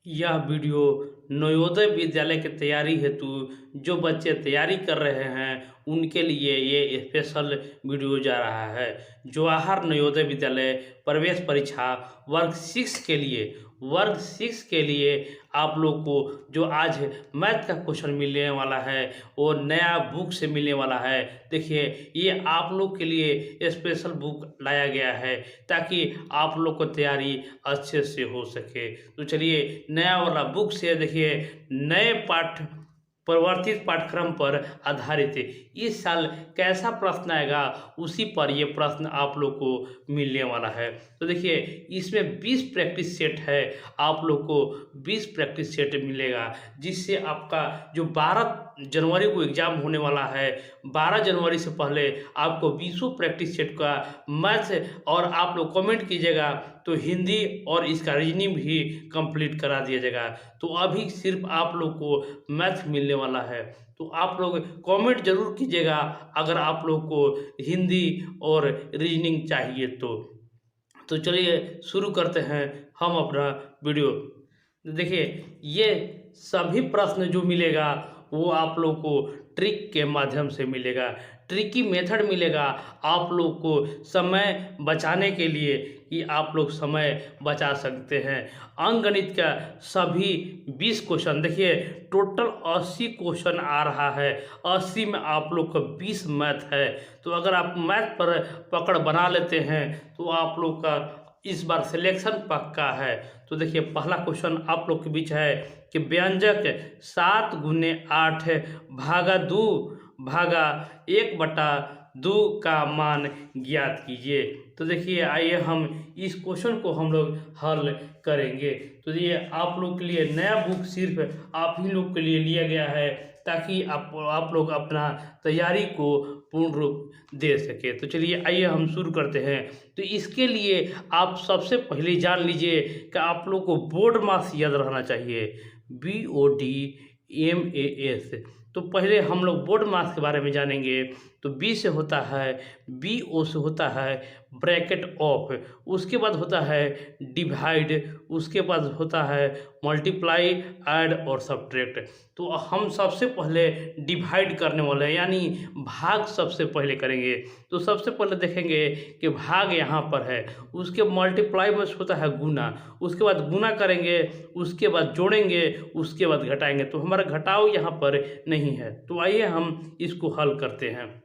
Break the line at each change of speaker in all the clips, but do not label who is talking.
यह वीडियो नवोदय विद्यालय की तैयारी हेतु जो बच्चे तैयारी कर रहे हैं उनके लिए ये स्पेशल वीडियो जा रहा है। जवाहर नवोदय विद्यालय प्रवेश परीक्षा वर्ग 6 के लिए आप लोग को जो आज मैथ का क्वेश्चन मिलने वाला है वो नया बुक से मिलने वाला है। देखिए, ये आप लोग के लिए स्पेशल बुक लाया गया है ताकि आप लोग को तैयारी अच्छे से हो सके। तो चलिए, नया वाला बुक से देखिए नए परिवर्तित पाठ्यक्रम पर आधारित है। इस साल कैसा प्रश्न आएगा उसी पर ये प्रश्न आप लोग को मिलने वाला है। तो देखिए, इसमें 20 प्रैक्टिस सेट है, आप लोग को 20 प्रैक्टिस सेट मिलेगा, जिससे आपका जो 12 जनवरी को एग्ज़ाम होने वाला है, 12 जनवरी से पहले आपको 20 प्रैक्टिस सेट का मैथ, और आप लोग कमेंट कीजिएगा तो हिंदी और इसका रीजनिंग भी कंप्लीट करा दिया जाएगा। तो अभी सिर्फ आप लोग को मैथ मिलने वाला है, तो आप लोग कमेंट जरूर कीजिएगा अगर आप लोग को हिंदी और रीजनिंग चाहिए तो चलिए शुरू करते हैं हम अपना वीडियो। देखिए, ये सभी प्रश्न जो मिलेगा वो आप लोग को ट्रिक के माध्यम से मिलेगा, ट्रिकी मेथड मिलेगा आप लोग को समय बचाने के लिए, कि आप लोग समय बचा सकते हैं। अंकगणित का सभी 20 क्वेश्चन, देखिए टोटल 80 क्वेश्चन आ रहा है, 80 में आप लोग का 20 मैथ है। तो अगर आप मैथ पर पकड़ बना लेते हैं तो आप लोग का इस बार सिलेक्शन पक्का है। तो देखिए, पहला क्वेश्चन आप लोग के बीच है कि व्यंजक 7 गुने 8 भागा 2 भागा 1/2 का मान ज्ञात कीजिए। तो देखिए, आइए हम इस क्वेश्चन को हम लोग हल करेंगे। तो ये आप लोग के लिए नया बुक सिर्फ आप ही लोग के लिए लिया गया है ताकि आप लोग अपना तैयारी को पूर्ण रूप दे सके। तो चलिए, आइए हम शुरू करते हैं। तो इसके लिए आप सबसे पहले जान लीजिए कि आप लोग को बोर्ड मास याद रहना चाहिए, BODMAS। तो पहले हम लोग बोर्ड मास के बारे में जानेंगे। तो B से होता है, BO से होता है ब्रैकेट ऑफ, उसके बाद होता है डिवाइड, उसके बाद होता है मल्टीप्लाई, ऐड और सब्ट्रैक्ट। तो हम सबसे पहले डिवाइड करने वाले हैं, यानी भाग सबसे पहले करेंगे। तो सबसे पहले देखेंगे कि भाग यहाँ पर है, उसके मल्टीप्लाई में होता है गुना, उसके बाद गुना करेंगे, उसके बाद जोड़ेंगे, उसके बाद घटाएंगे। तो हमारा घटाव यहाँ पर नहीं है। तो आइए हम इसको हल करते हैं।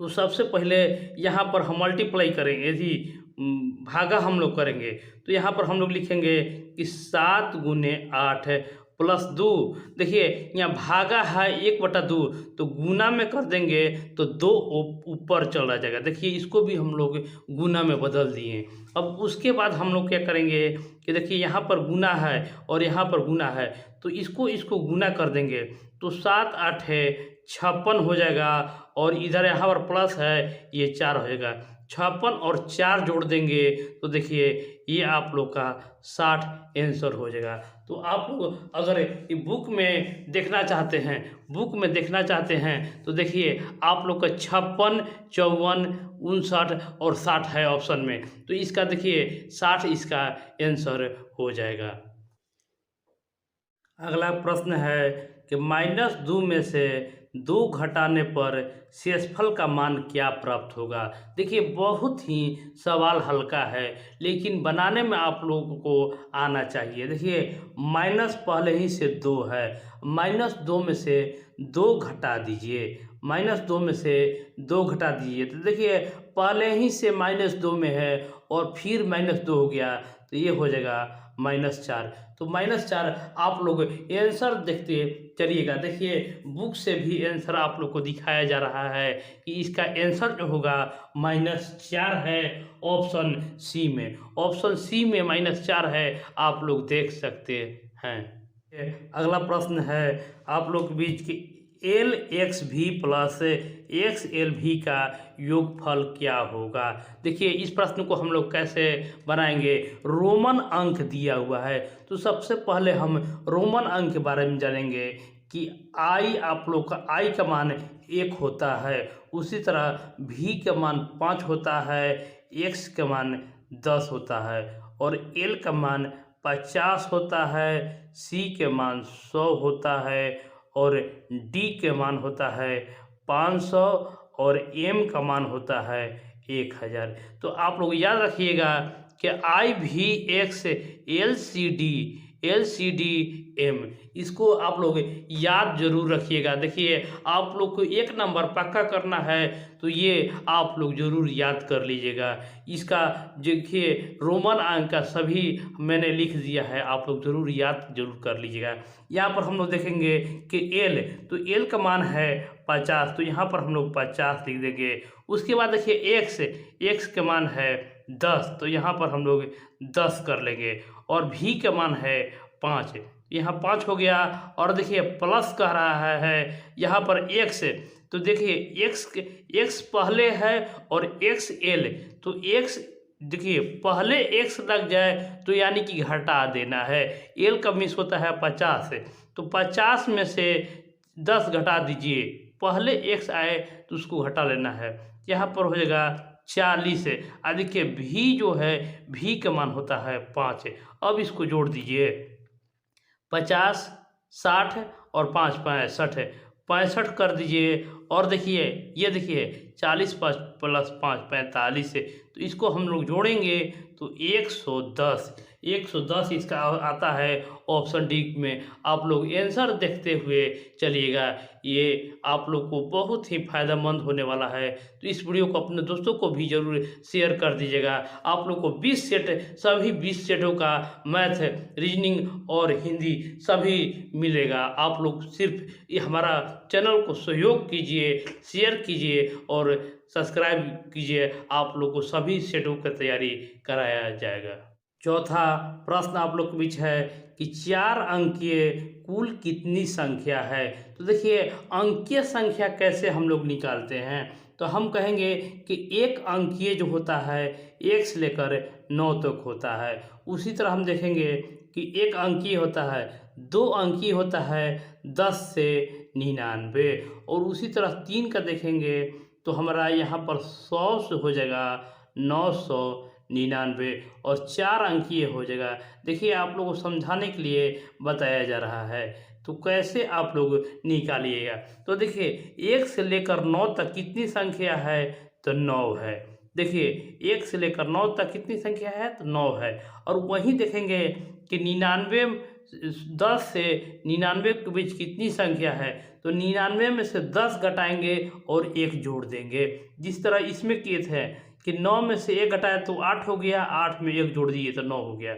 तो सबसे पहले यहाँ पर हम मल्टीप्लाई करेंगे, यदि भागा हम लोग करेंगे तो यहाँ पर हम लोग लिखेंगे कि 7 गुने 8 प्लस 2। देखिए, यहाँ भागा है 1/2, तो गुना में कर देंगे तो 2 ऊपर चला जाएगा। देखिए, इसको भी हम लोग गुना में बदल दिए। अब उसके बाद हम लोग क्या करेंगे कि देखिए, यहाँ पर गुना है और यहाँ पर गुना है, तो इसको गुना कर देंगे। तो 7 8 है 56 हो जाएगा, और इधर यहाँ पर प्लस है, ये 4 हो जाएगा। 56 और 4 जोड़ देंगे तो देखिए ये आप लोग का 60 आंसर हो जाएगा। तो आप लोग अगर ये बुक में देखना चाहते हैं तो देखिए, आप लोग का 56, 54, 59 और 60 है ऑप्शन में। तो इसका देखिए 60 इसका आंसर हो जाएगा। अगला प्रश्न है कि -2 में से 2 घटाने पर शेषफल का मान क्या प्राप्त होगा। देखिए, बहुत ही सवाल हल्का है, लेकिन बनाने में आप लोगों को आना चाहिए। देखिए, माइनस पहले ही से 2 है, -2 में से 2 घटा दीजिए, -2 में से 2 घटा दीजिए। तो देखिए, पहले ही से -2 में है और फिर -2 हो गया, तो ये हो जाएगा -4। तो -4 आप लोग आंसर देखते चलिएगा। देखिए, बुक से भी आंसर आप लोग को दिखाया जा रहा है कि इसका आंसर जो होगा -4 है ऑप्शन सी में। ऑप्शन सी में -4 है, आप लोग देख सकते हैं। अगला प्रश्न है आप लोग के बीच की LXV प्लस XLV का योगफल क्या होगा। देखिए, इस प्रश्न को हम लोग कैसे बनाएंगे, रोमन अंक दिया हुआ है। तो सबसे पहले हम रोमन अंक के बारे में जानेंगे कि I, आप लोग का I का मान 1 होता है, उसी तरह V का मान 5 होता है, X का मान 10 होता है और L का मान 50 होता है, सी के मान 100 होता है और डी के मान होता है 500 और एम का मान होता है 1000। तो आप लोग याद रखिएगा कि I V X L C D M, इसको आप लोग याद जरूर रखिएगा। देखिए आप लोग को एक नंबर पक्का करना है तो ये आप लोग जरूर याद कर लीजिएगा। इसका देखिए रोमन अंक का सभी मैंने लिख दिया है, आप लोग जरूर याद जरूर कर लीजिएगा। यहाँ पर हम लोग देखेंगे कि एल, तो एल का मान है 50, तो यहाँ पर हम लोग 50 लिख देंगे। उसके बाद देखिए एक्स के मान है 10, तो यहाँ पर हम लोग 10 कर लेंगे। और भी का मान है 5, यहाँ 5 हो गया। और देखिए प्लस कह रहा है यहाँ पर एक्स, तो देखिए एक्स पहले है और एक्स एल, तो एक्स देखिए पहले एक्स लग जाए तो यानी कि घटा देना है। एल का मिस होता है 50, तो 50 में से 10 घटा दीजिए, पहले एक्स आए तो उसको घटा लेना है। यहाँ पर हो जाएगा 40। देखिए भी जो है भी का मान होता है 5, अब इसको जोड़ दीजिए 50, 60 और 5 65, 65 कर दीजिए। और देखिए ये देखिए 40 प्लस 5 45, तो इसको हम लोग जोड़ेंगे तो 110 इसका आता है ऑप्शन डी में। आप लोग आंसर देखते हुए चलिएगा, ये आप लोग को बहुत ही फायदेमंद होने वाला है। तो इस वीडियो को अपने दोस्तों को भी जरूर शेयर कर दीजिएगा। आप लोग को 20 सेट, सभी 20 सेटों का मैथ, रीजनिंग और हिंदी सभी मिलेगा। आप लोग सिर्फ ये हमारा चैनल को सहयोग कीजिए, शेयर कीजिए और सब्सक्राइब कीजिए, आप लोग को सभी सेटों की तैयारी कराया जाएगा। चौथा प्रश्न आप लोग के बीच है कि 4 अंकीय कुल कितनी संख्या है। तो देखिए अंकीय संख्या कैसे हम लोग निकालते हैं, तो हम कहेंगे कि एक अंकीय जो होता है 1 से लेकर 9 तक होता है। उसी तरह हम देखेंगे कि एक अंकीय होता है, 2 अंकीय होता है 10 से 99, और उसी तरह 3 का देखेंगे तो हमारा यहाँ पर 100 से हो जाएगा 999 और 4 अंकीय हो जाएगा। देखिए आप लोगों को समझाने के लिए बताया जा रहा है, तो कैसे आप लोग निकालिएगा। तो देखिए 1 से लेकर 9 तक कितनी संख्या है, तो 9 है। देखिए 1 से लेकर 9 तक कितनी संख्या है, तो 9 है। और वहीं देखेंगे कि 10 से 99 के बीच कितनी संख्या है, तो 99 में से 10 घटाएंगे और 1 जोड़ देंगे। जिस तरह इसमें किए थे कि 9 में से 1 घटाया तो 8 हो गया, 8 में 1 जोड़ दिए तो 9 हो गया।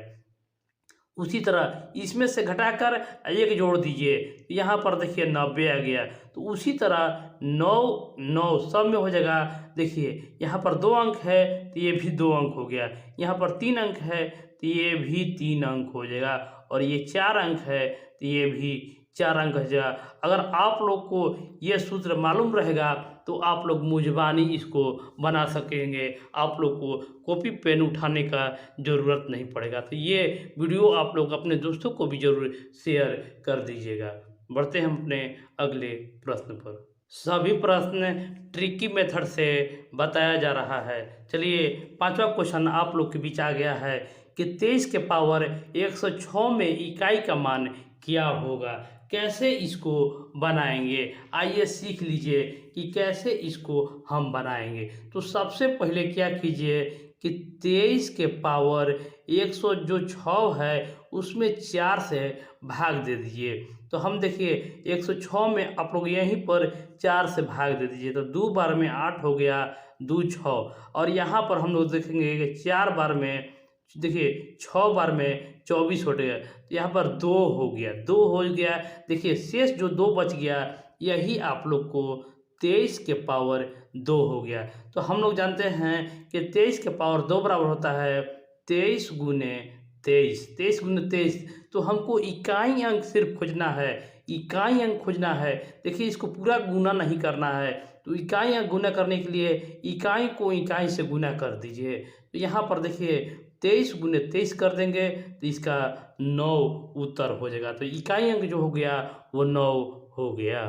उसी तरह इसमें से घटाकर 1 जोड़ दीजिए, यहाँ पर देखिए 90 आ गया। तो उसी तरह 9 सब में हो जाएगा। देखिए यहाँ पर 2 अंक है तो ये भी 2 अंक हो गया, यहाँ पर 3 अंक है तो ये भी 3 अंक हो जाएगा, और ये 4 अंक है तो ये भी 4 अंक हो जाएगा। अगर आप लोग को ये सूत्र मालूम रहेगा तो आप लोग मुजबानी इसको बना सकेंगे, आप लोग को कॉपी पेन उठाने का ज़रूरत नहीं पड़ेगा। तो ये वीडियो आप लोग अपने दोस्तों को भी ज़रूर शेयर कर दीजिएगा। बढ़ते हैं अपने अगले प्रश्न पर। सभी प्रश्न ट्रिकी मेथड से बताया जा रहा है। चलिए 5वां क्वेश्चन आप लोग के बीच आ गया है कि 23 के पावर 106 में इकाई का मान क्या होगा। कैसे इसको बनाएंगे, आइए सीख लीजिए कि कैसे इसको हम बनाएंगे। तो सबसे पहले क्या कीजिए कि 23 के पावर 106 है उसमें 4 से भाग दे दीजिए। तो हम देखिए 106 में आप लोग यहीं पर 4 से भाग दे दीजिए, तो 2 बार में 8 हो गया, 2 6। और यहाँ पर हम लोग देखेंगे कि 4 बार में, देखिए 6 बार में 24 हो गया, तो यहाँ पर 2 हो गया, 2 हो गया। देखिए शेष जो 2 बच गया यही आप लोग को 23 के पावर 2 हो गया। तो हम लोग जानते हैं कि 23 के पावर 2 बराबर होता है 23 गुने 23। तो हमको इकाई अंक सिर्फ खोजना है, इकाई अंक खोजना है। देखिए इसको पूरा गुना नहीं करना है, तो इकाई अंक गुना करने के लिए इकाई को इकाई से गुना कर दीजिए। तो यहाँ पर देखिए 23 गुने 23 कर देंगे तो इसका 9 उत्तर हो जाएगा। तो इकाई अंक जो हो गया वो 9 हो गया।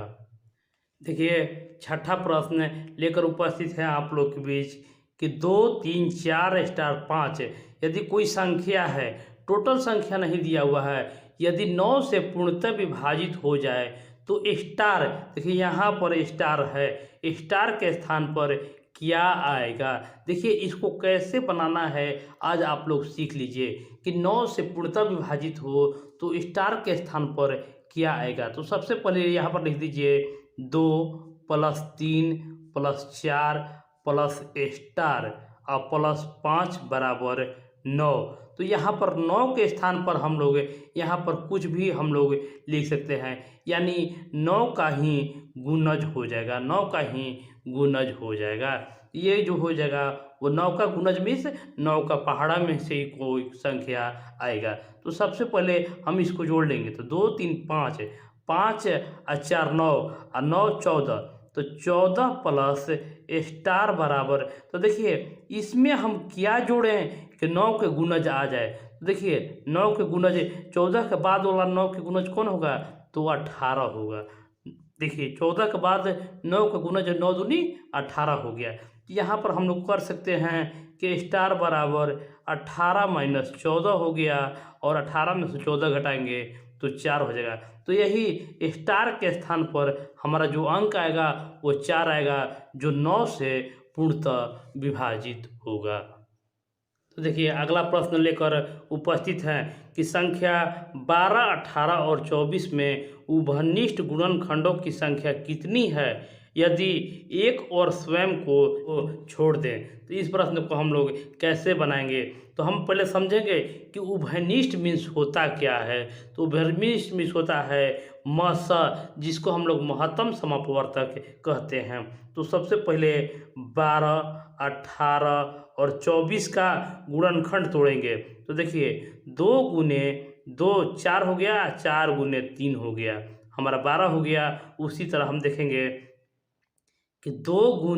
देखिए 6ठा प्रश्न लेकर उपस्थित है आप लोग के बीच कि 2 3 4 स्टार 5 यदि कोई संख्या है टोटल संख्या नहीं दिया हुआ है। यदि 9 से पूर्णतः विभाजित हो जाए तो स्टार, देखिए यहाँ पर स्टार है, स्टार के स्थान पर क्या आएगा। देखिए इसको कैसे बनाना है आज आप लोग सीख लीजिए कि 9 से पूर्णतः विभाजित हो तो स्टार के स्थान पर क्या आएगा। तो सबसे पहले यहाँ पर लिख दीजिए 2 + 3 + 4 प्लस स्टार और प्लस 5 बराबर 9। तो यहाँ पर 9 के स्थान पर हम लोग यहाँ पर कुछ भी हम लोग लिख सकते हैं, यानी 9 का ही गुणज हो जाएगा, 9 का ही गुणज हो जाएगा। ये जो हो जाएगा वो 9 का गुणज मीन्स 9 का पहाड़ा में से ही कोई संख्या आएगा। तो सबसे पहले हम इसको जोड़ लेंगे तो 2 3 5, 5 और 4 9 और 9 14, तो 14 प्लस स्टार बराबर, तो देखिए इसमें हम क्या जोड़ें कि 9 के गुणज आ जाए। तो देखिए 9 के गुणज 14 के बाद वाला 9 के गुणज कौन होगा, तो 18 होगा। देखिए 14 के बाद 9 का गुणज 9 दूनी 18 हो गया। यहाँ पर हम लोग कर सकते हैं कि स्टार बराबर 18 - 14 हो गया और 18 में से 14 घटाएंगे तो 4 हो जाएगा। तो यही स्टार के स्थान पर हमारा जो अंक आएगा वो 4 आएगा, जो 9 से पूर्णतः विभाजित होगा। तो देखिए अगला प्रश्न लेकर उपस्थित हैं कि संख्या 12, 18 और 24 में उभयनिष्ठ गुणनखंडों की संख्या कितनी है यदि एक और स्वयं को छोड़ दें। तो इस प्रश्न को हम लोग कैसे बनाएंगे, तो हम पहले समझेंगे कि उभयनिष्ठ मीन्स होता क्या है। तो उभयनिष्ठ मीन्स होता है मस, जिसको हम लोग महत्तम समापवर्तक कहते हैं। तो सबसे पहले 12, 18 और 24 का गुणनखंड तोड़ेंगे। तो देखिए 2 × 2 4 हो गया, 4 × 3 हो गया, हमारा 12 हो गया। उसी तरह हम देखेंगे कि 2 ×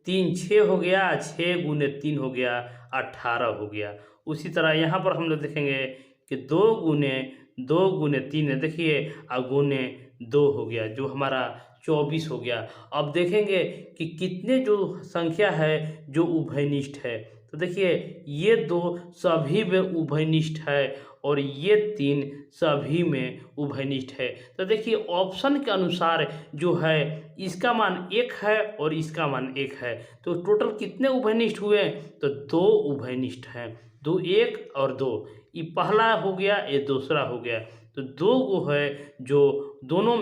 3 6 हो गया, 6 × 3 हो गया, 18 हो गया। उसी तरह यहाँ पर हम लोग देखेंगे कि 2 × 2 × 3 देखिए गुने 2 हो गया, जो हमारा 24 हो गया। अब देखेंगे कि कितने जो संख्या है जो उभयनिष्ठ है। तो देखिए ये 2 सभी में उभयनिष्ठ है और ये 3 सभी में उभयनिष्ठ है। तो देखिए ऑप्शन के अनुसार जो है इसका मान 1 है और इसका मान 1 है। तो टोटल कितने उभयनिष्ठ हुए, तो 2 उभयनिष्ठ हैं, 2 1 और 2, ये पहला हो गया, ये दूसरा हो गया। तो 2 वो है जो दोनों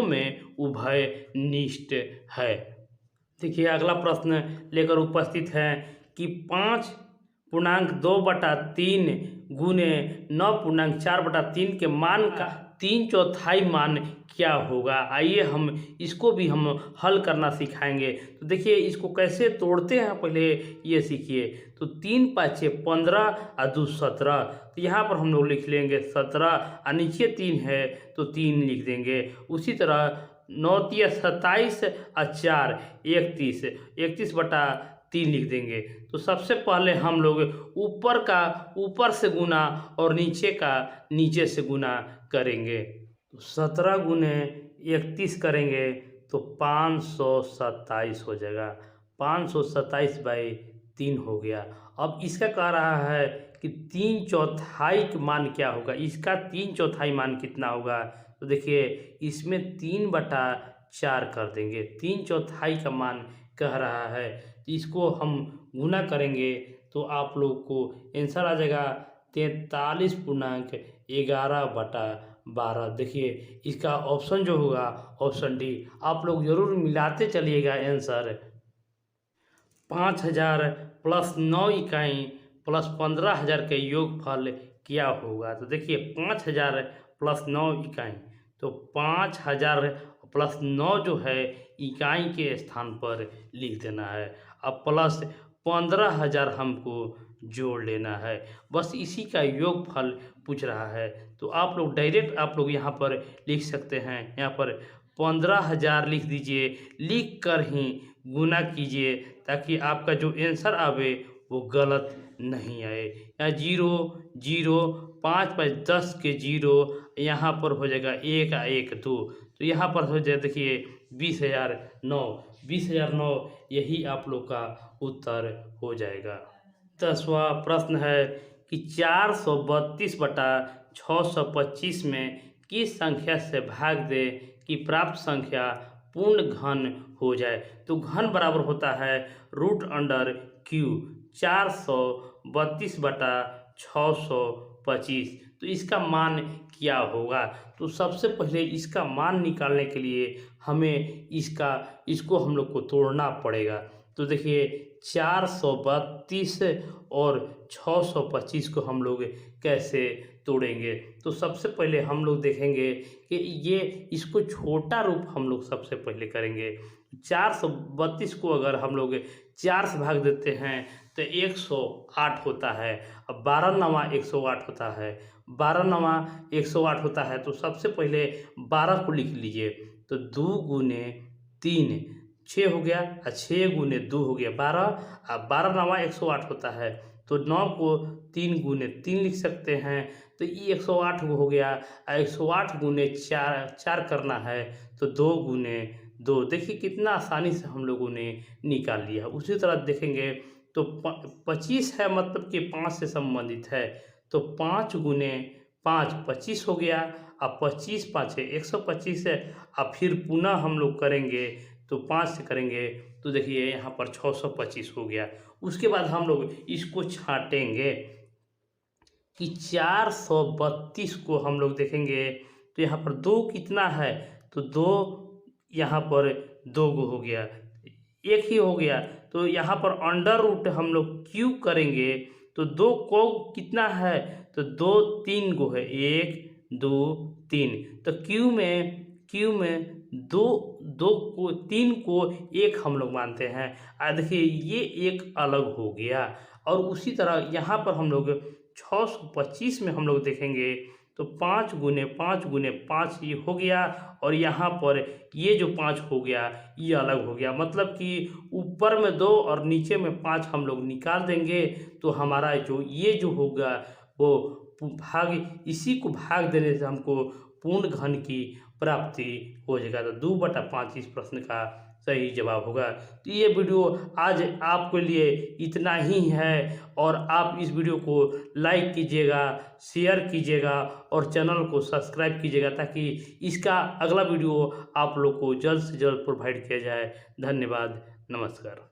में उभयनिष्ठ है। देखिए अगला प्रश्न लेकर उपस्थित है कि 5.2/3 गुने 9.4/3 के मान का 3/4 मान क्या होगा। आइए हम इसको भी हम हल करना सिखाएंगे। तो देखिए इसको कैसे तोड़ते हैं पहले ये सीखिए। तो 3 × 5 = 15 और 2 17, तो यहाँ पर हम लोग लिख लेंगे 17 और नीचे 3 है तो 3 लिख देंगे। उसी तरह 9 × 3 = 27 और 4 31, 31/3 लिख देंगे। तो सबसे पहले हम लोग ऊपर से गुना और नीचे का नीचे से गुना करेंगे। तो 17 × 31 करेंगे तो 527 हो जाएगा, 527/3 हो गया। अब इसका कह रहा है कि 3/4 का मान क्या होगा, इसका 3/4 मान कितना होगा। तो देखिए इसमें 3/4 कर देंगे, 3/4 का मान कह रहा है। तो इसको हम गुना करेंगे तो आप लोग को आंसर आ जाएगा 43.11/12। देखिए इसका ऑप्शन जो होगा ऑप्शन डी, आप लोग जरूर मिलाते चलिएगा आंसर। 5000 + 9 इकाई + 15,000 के योगफल क्या होगा। तो देखिए 5000 + 9 इकाई, तो 5000 + 9 जो है इकाई के स्थान पर लिख देना है। अब प्लस 15,000 हमको जोड़ लेना है, बस इसी का योगफल पूछ रहा है। तो आप लोग डायरेक्ट आप लोग यहाँ पर लिख सकते हैं, यहाँ पर 15,000 लिख दीजिए, लिख कर ही गुना कीजिए ताकि आपका जो आंसर आवे वो गलत नहीं आए। यहाँ 0 0 5 5 10 के 0, यहाँ पर हो जाएगा 1 1 2, तो यहाँ पर हो जाए देखिए 20,009 यही आप लोग का उत्तर हो जाएगा। 10वां प्रश्न है कि 432/625 में किस संख्या से भाग दे कि प्राप्त संख्या पूर्ण घन हो जाए। तो घन बराबर होता है √/क्यू 432/625। तो इसका मान क्या होगा? तो सबसे पहले इसका मान निकालने के लिए हमें इसको हम लोग को तोड़ना पड़ेगा। तो देखिए 432 और 625 को हम लोग कैसे तोड़ेंगे। तो सबसे पहले हम लोग देखेंगे कि इसको छोटा रूप हम लोग सबसे पहले करेंगे। 432 को अगर हम लोग 4 से भाग देते हैं तो 108 होता है। अब 12 नवा 108 होता है, 12 नवा 108 होता है। तो सबसे पहले 12 को लिख लीजिए। तो 2 गुने 3 6 हो गया, 6 गुने 2 हो गया 12। अब 12 नवा 108 होता है। तो 9 को 3 गुने 3 लिख सकते हैं। तो ये 108 हो गया। 108 गुने 4 करना है तो 2 गुने 2। देखिए कितना आसानी से हम लोगों ने निकाल लिया। उसी तरह देखेंगे तो 25 है, मतलब कि 5 से संबंधित है। तो 5 गुने 5 25 हो गया। अब 25 5 है 125 है। अब फिर पुनः हम लोग करेंगे तो 5 से करेंगे तो देखिए यहाँ पर 625 हो गया। उसके बाद हम लोग इसको छाटेंगे कि 432 को हम लोग देखेंगे तो यहाँ पर 2 कितना है, तो 2 यहाँ पर 2 गो हो गया, एक ही हो गया। तो यहाँ पर अंडर रूट हम लोग क्यू करेंगे तो 2 को कितना है, तो 2 3 गो है, 1 2 3। तो क्यू में 2 को 3 को 1 हम लोग मानते हैं। देखिए ये एक अलग हो गया। और उसी तरह यहाँ पर हम लोग 625 में हम लोग देखेंगे तो 5 गुने 5 ये हो गया। और यहाँ पर ये जो 5 हो गया ये अलग हो गया, मतलब कि ऊपर में 2 और नीचे में 5 हम लोग निकाल देंगे। तो हमारा ये जो होगा वो भाग, इसी को भाग देने से हमको पूर्ण घन की प्राप्ति हो जाएगा। तो 2/5 इस प्रश्न का सही जवाब होगा। तो ये वीडियो आज आपके लिए इतना ही है। और आप इस वीडियो को लाइक कीजिएगा, शेयर कीजिएगा और चैनल को सब्सक्राइब कीजिएगा ताकि इसका अगला वीडियो आप लोग को जल्द से जल्द प्रोवाइड किया जाए। धन्यवाद, नमस्कार।